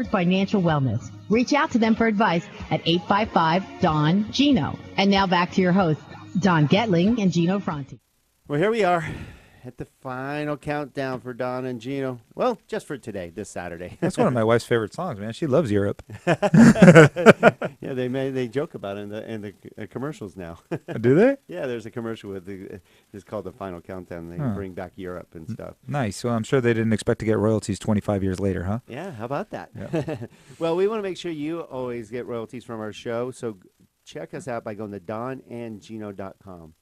toward financial wellness. Reach out to them for advice at 855-DON-GINO. And now back to your hosts, Don Getling and Gino Franti. Well, here we are at the final countdown for Don and Gino. Well, just for today, this Saturday. That's one of my wife's favorite songs, man. She loves Europe. Yeah, they joke about it in the commercials now. Do they? Yeah, there's a commercial with it's called the Final Countdown. They bring back Europe and stuff. Nice. Well, I'm sure they didn't expect to get royalties 25 years later, huh? Yeah, how about that? Yeah. Well, we want to make sure you always get royalties from our show, so check us out by going to donandgino.com.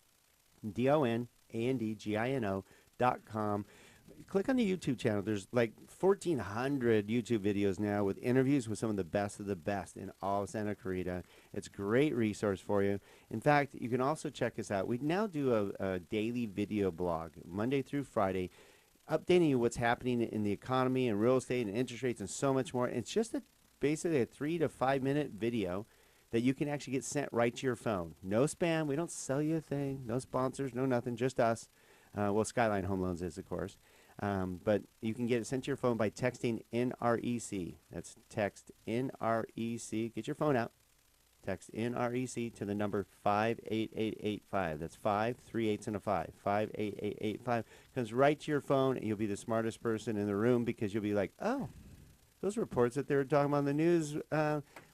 DonAndGino.com. Click on the YouTube channel. There's like 1,400 YouTube videos now with interviews with some of the best in all of Santa Clarita. It's a great resource for you. In fact, you can also check us out. We now do a daily video blog, Monday through Friday, updating you what's happening in the economy and real estate and interest rates and so much more. It's just basically a 3 to 5 minute video that you can actually get sent right to your phone. No spam. We don't sell you a thing. No sponsors. No nothing. Just us. Well, Skyline Home Loans is, of course. But you can get it sent to your phone by texting NREC. That's text NREC. Get your phone out. Text NREC to the number 58885. That's 5, 3 8s and a 5. 58885. Comes right to your phone, and you'll be the smartest person in the room because you'll be like, oh, those reports that they were talking about on the news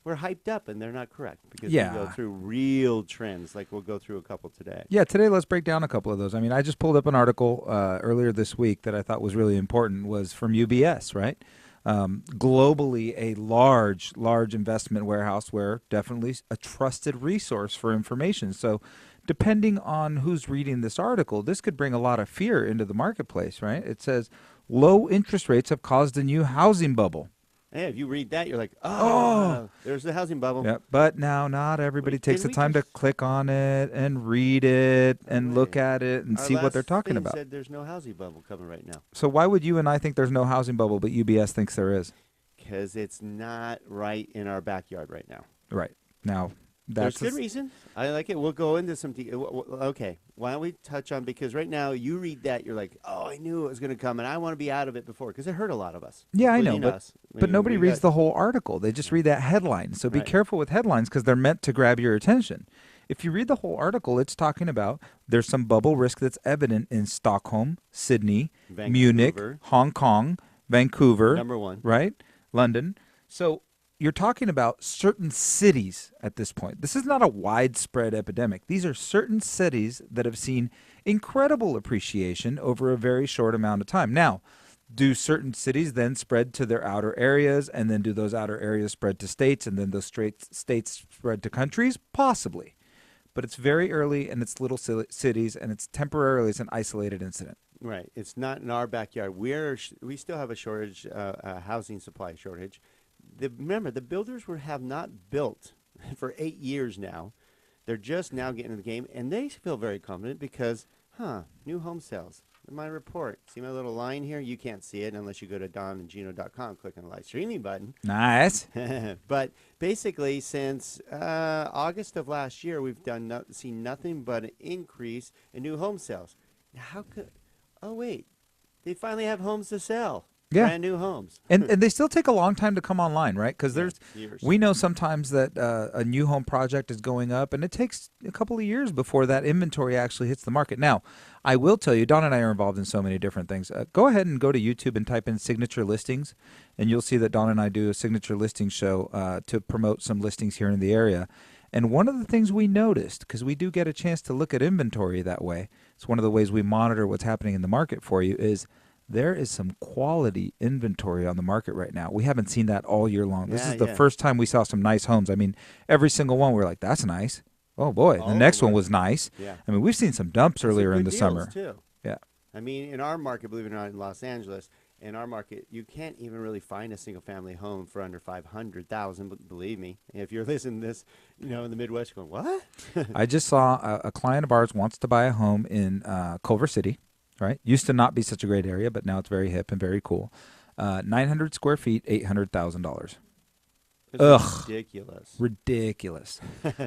were hyped up, and they're not correct because we go through real trends, like we'll go through a couple today. Yeah, today let's break down a couple of those. I mean, I just pulled up an article earlier this week that I thought was really important, was from UBS, right? Globally, a large investment warehouse where definitely a trusted resource for information. So depending on who's reading this article, this could bring a lot of fear into the marketplace, right? It says low interest rates have caused a new housing bubble. Yeah, if you read that, you're like, oh, there's the housing bubble. Yeah, but now not everybody takes the time to click on it and read it and look at it and see what they're talking about. Said there's no housing bubble coming right now. So why would you and I think there's no housing bubble, but UBS thinks there is? Because it's not right in our backyard right now. Right. Now, there's good reason. I like it. We'll go into some. Okay. Why don't we touch on, because right now you read that, you're like, oh, I knew it was going to come, and I want to be out of it before, because it hurt a lot of us. Yeah, I know, but nobody reads the whole article. They just read that headline. So be careful with headlines because they're meant to grab your attention. If you read the whole article, it's talking about there's some bubble risk that's evident in Stockholm, Sydney, Vancouver, Munich, Hong Kong, Vancouver, #1, right? London. So you're talking about certain cities at this point. This is not a widespread epidemic. These are certain cities that have seen incredible appreciation over a very short amount of time. Now, do certain cities then spread to their outer areas, and then do those outer areas spread to states, and then those states spread to countries? Possibly. But it's very early, and it's little cities, and it's temporarily an isolated incident. Right. It's not in our backyard. We still have a shortage, a housing supply shortage. Remember, the builders have not built for 8 years now. They're just now getting in the game, and they feel very confident because, new home sales. In my report, see my little line here? You can't see it unless you go to donandgino.com, click on the live streaming button. Nice. But basically, since August of last year, we've seen nothing but an increase in new home sales. Now, how could? Oh wait, they finally have homes to sell. Yeah. Brand new homes. And they still take a long time to come online, right? Because we know sometimes that a new home project is going up, and it takes a couple of years before that inventory actually hits the market. Now, I will tell you, Don and I are involved in so many different things. Go ahead and go to YouTube and type in signature listings, and you'll see that Don and I do a signature listing show to promote some listings here in the area. And one of the things we noticed, because we do get a chance to look at inventory that way, it's one of the ways we monitor what's happening in the market for you, is there is some quality inventory on the market right now. We haven't seen that all year long. This is the first time we saw some nice homes. I mean, every single one we're like, that's nice. Oh, boy. The next one was nice. Yeah. I mean, we've seen some dumps earlier in the summer. Too. Yeah. I mean, in our market, believe it or not, in Los Angeles, in our market, you can't even really find a single-family home for under $500,000. But believe me, if you're listening to this, in the Midwest, going, what? I just saw a client of ours wants to buy a home in Culver City. Right, used to not be such a great area, but now it's very hip and very cool. 900 square feet, $800,000. It's ridiculous. Ridiculous.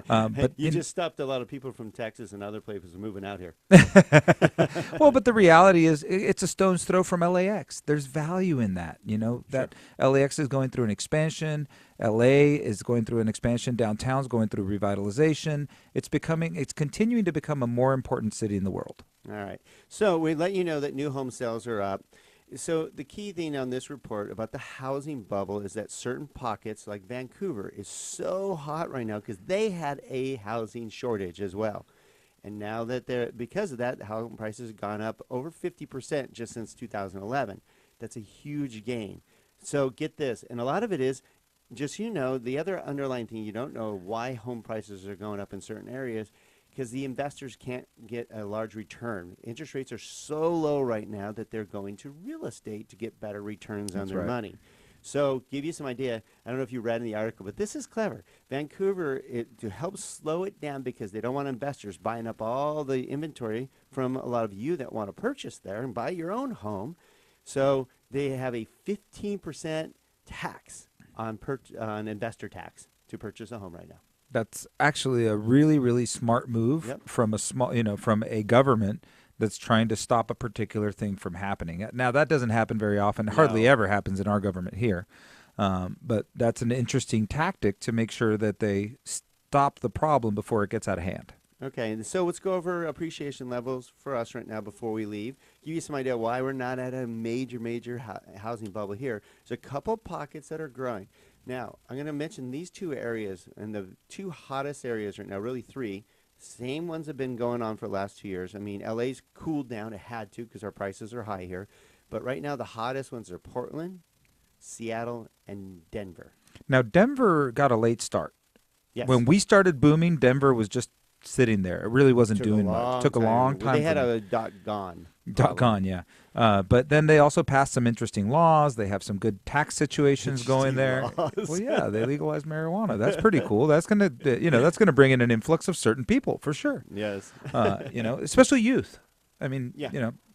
But you just stopped a lot of people from Texas and other places moving out here. Well, but the reality is it's a stone's throw from LAX. There's value in that. You know, that LAX is going through an expansion. LA is going through an expansion. Downtown's going through revitalization. It's continuing to become a more important city in the world. All right. So we let you know that new home sales are up. So the key thing on this report about the housing bubble is that certain pockets like Vancouver is so hot right now because they had a housing shortage as well. And now that because of that, home prices have gone up over 50% just since 2011. That's a huge gain. So get this, and a lot of it is, just so you know, the other underlying thing you don't know why home prices are going up in certain areas, because the investors can't get a large return. Interest rates are so low right now that they're going to real estate to get better returns on their money. So give you some idea, I don't know if you read in the article, but this is clever. Vancouver, to help slow it down because they don't want investors buying up all the inventory from a lot of you that want to purchase there and buy your own home. So they have a 15% tax on investor tax to purchase a home right now. That's actually a really, really smart move from from a government that's trying to stop a particular thing from happening. Now, that doesn't happen very often. It hardly ever happens in our government here. But that's an interesting tactic to make sure that they stop the problem before it gets out of hand. Okay, and so let's go over appreciation levels for us right now before we leave. Give you some idea why we're not at a major housing bubble here. There's a couple pockets that are growing. Now, I'm going to mention these two areas, and the two hottest areas right now, really three, same ones have been going on for the last 2 years. I mean, LA's cooled down. It had to because our prices are high here. But right now, the hottest ones are Portland, Seattle, and Denver. Now, Denver got a late start. Yes. When we started booming, Denver was just sitting there. It really wasn't doing much. Took a long time. They had a .gone. .gone, yeah. But then they also passed some interesting laws. They have some good tax situations going there. Well, yeah, they legalized marijuana. That's pretty cool. That's gonna, that's gonna bring in an influx of certain people for sure. Yes. Especially youth. I mean,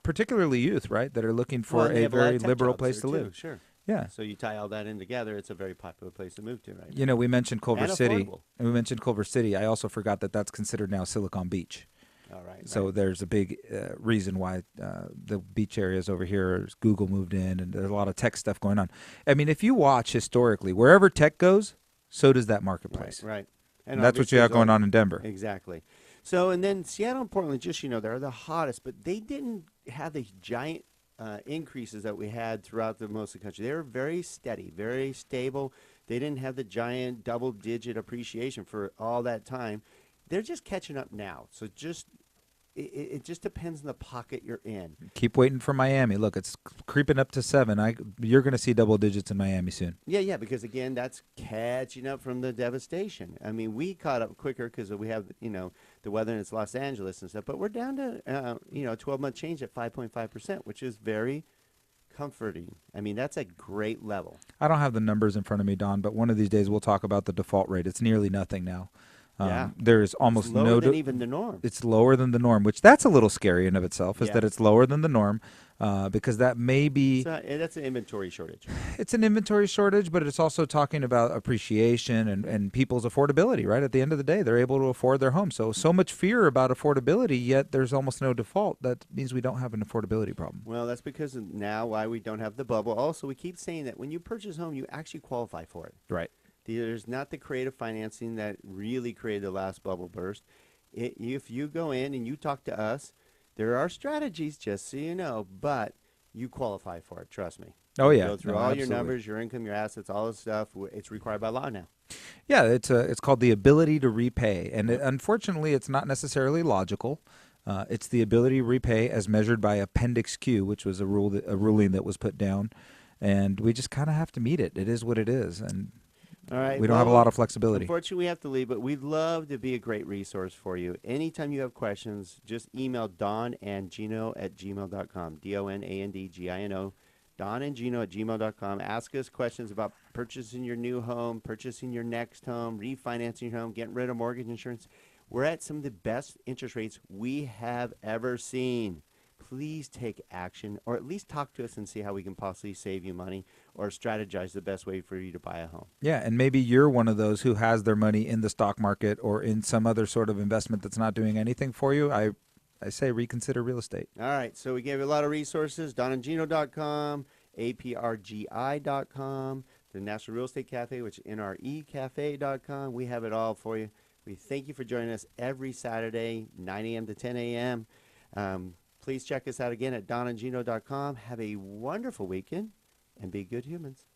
particularly youth, right? That are looking for a very liberal place to live. Sure. Yeah. So you tie all that in together, it's a very popular place to move to, right? We mentioned Culver City. Affordable. And we mentioned Culver City. I also forgot that that's considered now Silicon Beach. All right. So there's a big reason why the beach areas over here, Google moved in, and there's a lot of tech stuff going on. I mean, if you watch historically, wherever tech goes, so does that marketplace. Right. And that's what you have going on in Denver. Exactly. So, and then Seattle and Portland, just they're the hottest, but they didn't have the giant increases that we had throughout most of the country. They were very steady, very stable. They didn't have the giant double-digit appreciation for all that time. They're just catching up now. So it just depends on the pocket you're in. Keep waiting for Miami. Look, it's creeping up to 7. You're going to see double digits in Miami soon. Yeah, because again, that's catching up from the devastation. I mean, we caught up quicker because we have the weather and it's Los Angeles and stuff. But we're down to 12-month change at 5.5%, which is very comforting. I mean, that's a great level. I don't have the numbers in front of me, Don, but one of these days we'll talk about the default rate. It's nearly nothing now. There's almost it's lower than even the norm. It's lower than the norm, which that's a little scary in of itself, is that it's lower than the norm, because that may be... that's an inventory shortage. It's an inventory shortage, but it's also talking about appreciation and people's affordability, right? At the end of the day, they're able to afford their home. So much fear about affordability, yet there's almost no default. That means we don't have an affordability problem. Well, that's because of now why we don't have the bubble. Also, we keep saying that when you purchase a home, you actually qualify for it. Right. There's not the creative financing that really created the last bubble burst. If you go in and you talk to us, there are strategies, just so you know, but you qualify for it. Trust me. Oh, yeah. Go through all your numbers, your income, your assets, all this stuff. It's required by law now. Yeah, it's called the ability to repay. And unfortunately, it's not necessarily logical. It's the ability to repay as measured by Appendix Q, which was a ruling that was put down. And we just kind of have to meet it. It is what it is. And all right. We don't have a lot of flexibility. Unfortunately, we have to leave, but we'd love to be a great resource for you. Anytime you have questions, just email donandgino@gmail.com, DonandGino, donandgino@gmail.com. Ask us questions about purchasing your new home, purchasing your next home, refinancing your home, getting rid of mortgage insurance. We're at some of the best interest rates we have ever seen. please take action, or at least talk to us and see how we can possibly save you money or strategize the best way for you to buy a home. Yeah, and maybe you're one of those who has their money in the stock market or in some other sort of investment that's not doing anything for you. I say reconsider real estate. All right, so we gave you a lot of resources, donandgino.com, aprgi.com, the National Real Estate Cafe, which is nrecafe.com. We have it all for you. We thank you for joining us every Saturday, 9 a.m. to 10 a.m. Please check us out again at donandgino.com. Have a wonderful weekend and be good humans.